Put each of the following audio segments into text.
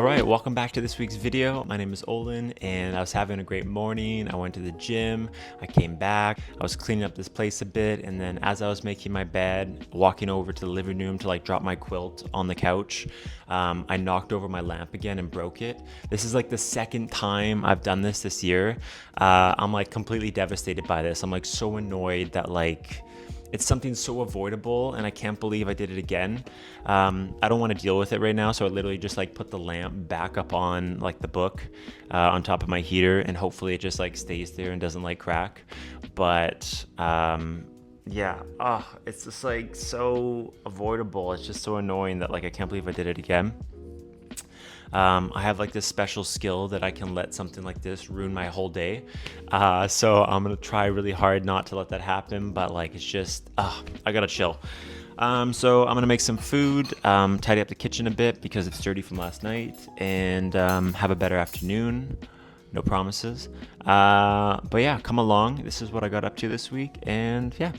All right, welcome back to this week's video. My name is Olin and I was having a great morning. I went to the gym, I came back, I was cleaning up this place a bit, and then as I was making my bed, walking over to the living room to like drop my quilt on the couch, I knocked over my lamp again and broke it. This is like the second time I've done this year. I'm like completely devastated by this. I'm like so annoyed that like it's something so avoidable and I can't believe I did it again. I don't want to deal with it right now, so I literally just like put the lamp back up on like the book on top of my heater, and hopefully it just like stays there and doesn't like crack. But yeah, it's just like so avoidable. It's just so annoying that like I can't believe I did it again. I have like this special skill that I can let something like this ruin my whole day. So I'm gonna try really hard not to let that happen, but like it's just, I gotta chill. So I'm gonna make some food, tidy up the kitchen a bit because it's dirty from last night, and have a better afternoon. No promises. But yeah, come along. This is what I got up to this week, and yeah.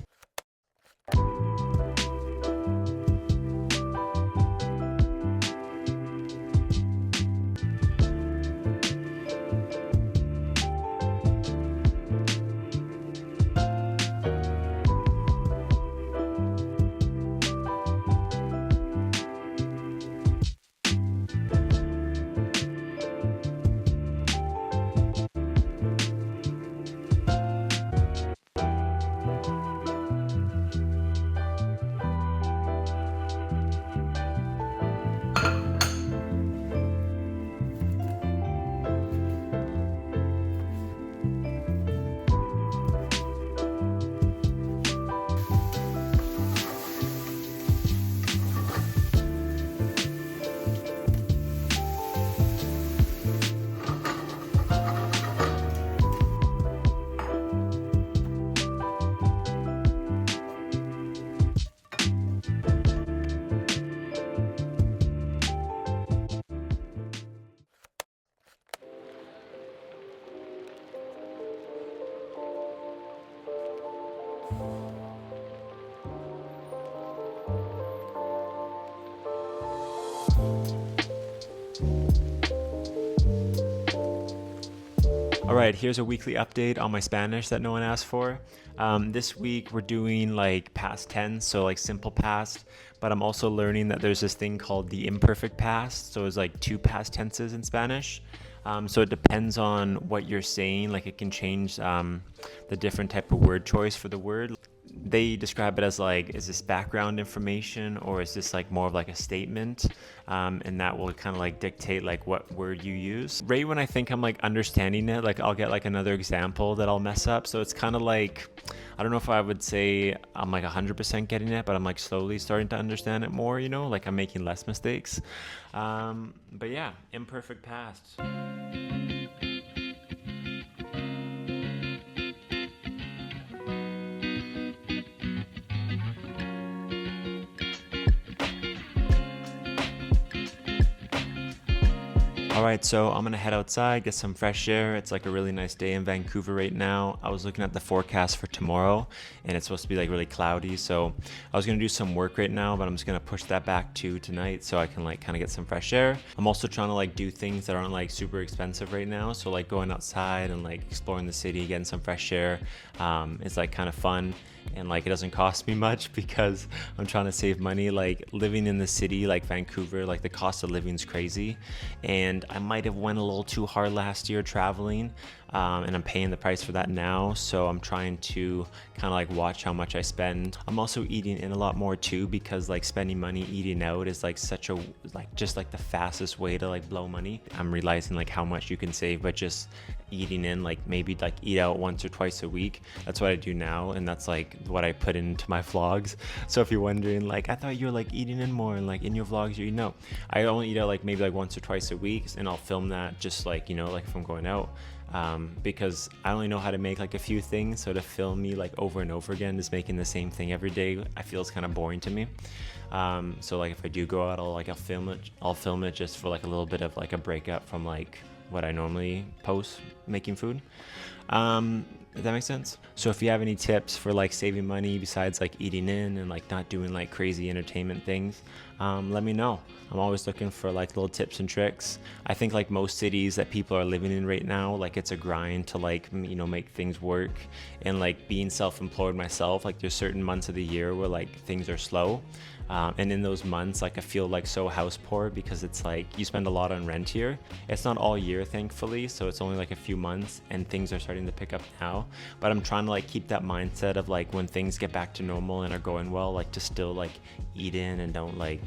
All right, here's a weekly update on my Spanish that no one asked for. This week we're doing like past tense, so like simple past, but I'm also learning that there's this thing called the imperfect past. So it's like two past tenses in Spanish. So it depends on what you're saying. Like it can change the different type of word choice for the word. They describe it as like, is this background information or is this like more of like a statement? And that will kind of like dictate like what word you use. Right when I think I'm like understanding it, like I'll get like another example that I'll mess up. So it's kind of like, I don't know if I would say I'm like 100% getting it, but I'm like slowly starting to understand it more, you know, like I'm making less mistakes. But yeah, imperfect past. All right, so I'm gonna head outside, get some fresh air. It's like a really nice day in Vancouver right now. I was looking at the forecast for tomorrow and it's supposed to be like really cloudy. So I was gonna do some work right now, but I'm just gonna push that back to tonight so I can like kind of get some fresh air. I'm also trying to like do things that aren't like super expensive right now. So like going outside and like exploring the city, getting some fresh air. It's like kind of fun. And like it doesn't cost me much because I'm trying to save money. Like living in the city like Vancouver, like the cost of living is crazy, and I might have went a little too hard last year traveling, and I'm paying the price for that now. So I'm trying to kind of like watch how much I spend. I'm also eating in a lot more too, because like spending money eating out is like such a like just like the fastest way to like blow money. I'm realizing like how much you can save by just eating in, like maybe like eat out once or twice a week. That's what I do now, and that's like what I put into my vlogs. So if you're wondering, like I thought you were like eating in more and like in your vlogs you know, I only eat out like maybe like once or twice a week, and I'll film that just like, you know, like if I'm going out, because I only know how to make like a few things. So to film me like over and over again, just making the same thing every day, I feel it's kind of boring to me. So like if I do go out, I'll film it just for like a little bit of like a breakup from like what I normally post making food. If that makes sense. So if you have any tips for like saving money besides like eating in and like not doing like crazy entertainment things, let me know. I'm always looking for like little tips and tricks. I think like most cities that people are living in right now, like it's a grind to like, make things work. And like being self-employed myself, like there's certain months of the year where like things are slow. And in those months, like I feel like so house poor because it's like you spend a lot on rent here. It's not all year, thankfully, so it's only like a few months and things are starting to pick up now. But I'm trying to like keep that mindset of like when things get back to normal and are going well, like to still like eat in and don't like,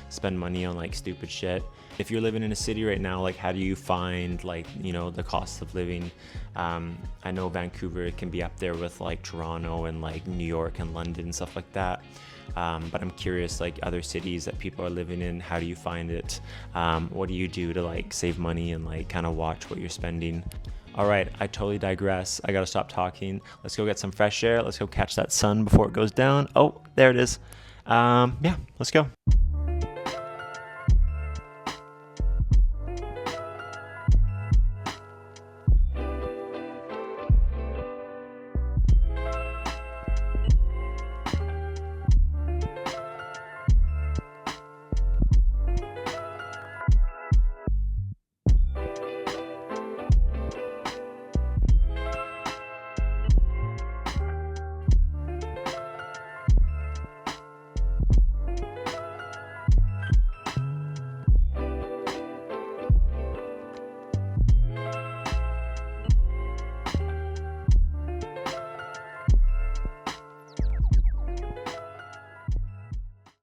spend money on like stupid shit. If you're living in a city right now, like how do you find like, the cost of living? I know Vancouver can be up there with like Toronto and like New York and London and stuff like that. But I'm curious, like other cities that people are living in, how do you find it? What do you do to like save money and like kind of watch what you're spending? All right, I totally digress. I gotta stop talking. Let's go get some fresh air. Let's go catch that sun before it goes down. Oh, there it is. Yeah, let's go.